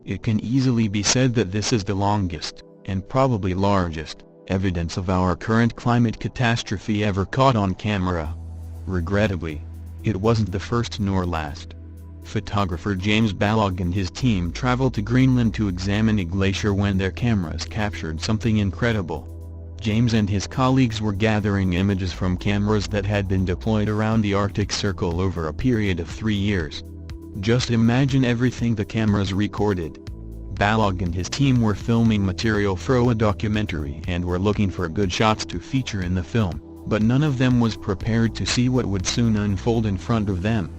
It can easily be said that this is the longest, and probably largest, evidence of our current climate catastrophe ever caught on camera. Regrettably, it wasn't the first nor last. Photographer James Balog and his team traveled to Greenland to examine a glacier when their cameras captured something incredible. James and his colleagues were gathering images from cameras that had been deployed around the Arctic Circle over a period of 3 years. Just imagine everything the cameras recorded. Balog and his team were filming material for a documentary and were looking for good shots to feature in the film, but none of them was prepared to see what would soon unfold in front of them.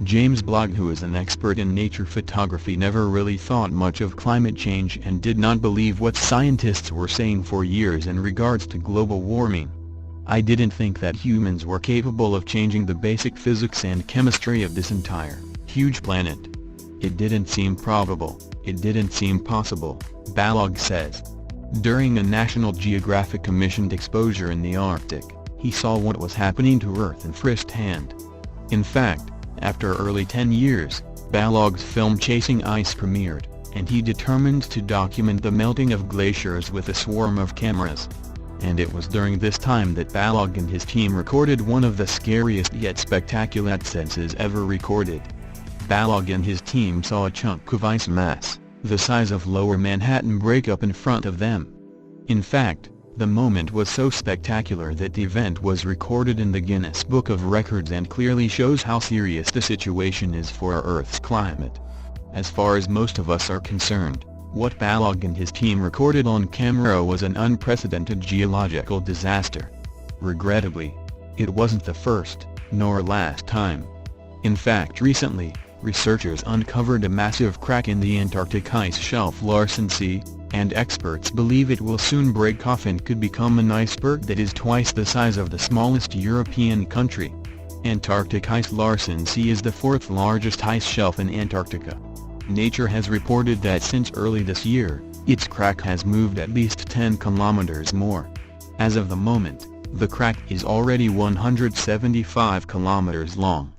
James Balog, who is an expert in nature photography, never really thought much of climate change and did not believe what scientists were saying for years in regards to global warming. "I didn't think that humans were capable of changing the basic physics and chemistry of this entire, huge planet. It didn't seem probable, it didn't seem possible," Balog says. During a National Geographic commissioned exposure in the Arctic, he saw what was happening to Earth in firsthand. In fact, after early 10 years, Balog's film Chasing Ice premiered, and he determined to document the melting of glaciers with a swarm of cameras. And it was during this time that Balog and his team recorded one of the scariest yet spectacular senses ever recorded. Balog and his team saw a chunk of ice mass, the size of Lower Manhattan, break up in front of them. In fact, the moment was so spectacular that the event was recorded in the Guinness Book of Records and clearly shows how serious the situation is for our Earth's climate. As far as most of us are concerned, what Balog and his team recorded on camera was an unprecedented geological disaster. Regrettably, it wasn't the first, nor last time. In fact, recently, researchers uncovered a massive crack in the Antarctic ice shelf Larsen C, and experts believe it will soon break off and could become an iceberg that is twice the size of the smallest European country. Antarctic ice Larsen C is the 4th largest ice shelf in Antarctica. Nature has reported that since early this year, its crack has moved at least 10 kilometers more. As of the moment, the crack is already 175 kilometers long.